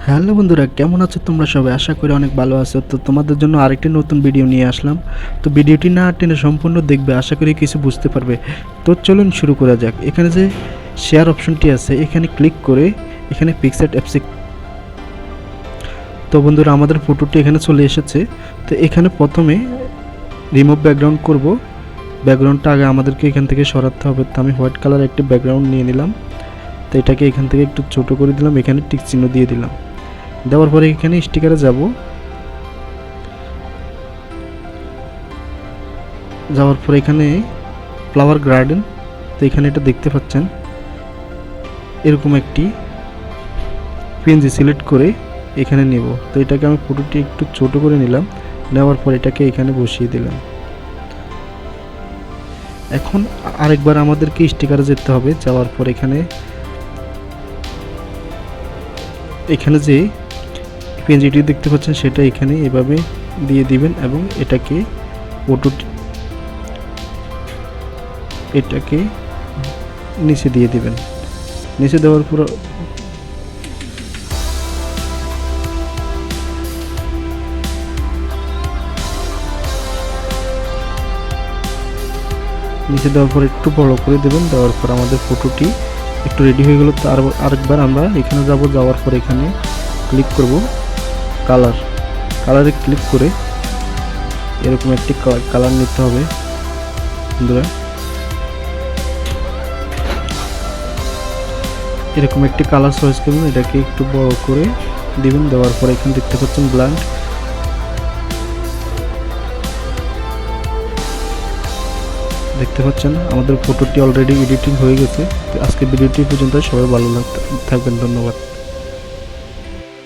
Hello বন্ধুরা, কেমন আছো তোমরা সবাই? আশা করি অনেক ভালো আছো। তো তোমাদের জন্য আরেকটি নতুন ভিডিও নিয়ে আসলাম। তো ভিডিওটি না টেনে সম্পূর্ণ দেখবে, আশা করি কিছু বুঝতে পারবে। তো চলুন শুরু করা যাক। এখানে যে শেয়ার অপশনটি আছে এখানে ক্লিক করে এখানে পিক্সআর্ট অ্যাপসে, তো বন্ধুরা আমাদের ফটোটি এখানে চলে এসেছে। তো এখানে প্রথমে রিমুভ ব্যাকগ্রাউন্ড করব। ব্যাকগ্রাউন্ডটা আগে আমাদেরকে এখান থেকে সরাতে হবে। তো আমি হোয়াইট কালার একটি ব্যাকগ্রাউন্ড নিয়ে নিলাম। তো এটাকে এখান থেকে একটু ছোট করে দিলাম, এখানে টিক চিহ্ন দিয়ে দিলাম। দেওয়ার পরে এখানে স্টিকারে যাওয়ার পরে এখানে ফ্লাওয়ার গার্ডেন, তো এখানে এটা দেখতে পাচ্ছেন এরকম একটি পিএনজি সিলেক্ট করে এখানে নেব। তো এটাকে আমি ফটোটি একটু ছোট করে নিলাম, নেওয়ার পর এটাকে এখানে বসিয়ে দিলাম। এখন আরেকবার আমাদেরকে স্টিকারে যেতে হবে। যাওয়ার পর এখানে যে পিএনজিটি দেখতে পাচ্ছেন সেটা এখানে এভাবে দিয়ে দিবেন এবং এটাকে নিচে দিয়ে দিবেন। নিচে দেওয়ার পর একটু বড় করে দেবেন। দেওয়ার পর আমাদের ফটোটি একটু রেডি হয়ে গেল। তো আরেকবার আমরা এখানে যাওয়ার পর এখানে ক্লিক করব কালারে ক্লিক করে এরকম একটি কালার নিতে হবে বন্ধুরা। এরকম একটি কালার চয়েস করবেন, এটাকে একটু বড় করে দিবেন। দেওয়ার পর এখানে দেখতে পাচ্ছেন ব্ল্যাঙ্ক, দেখতে পাচ্ছেন আমাদের ফটোটি অলরেডি এডিটিং হয়ে গেছে। আজকে ভিডিওটি পর্যন্ত, সবাই ভালো থাকবেন, ধন্যবাদ।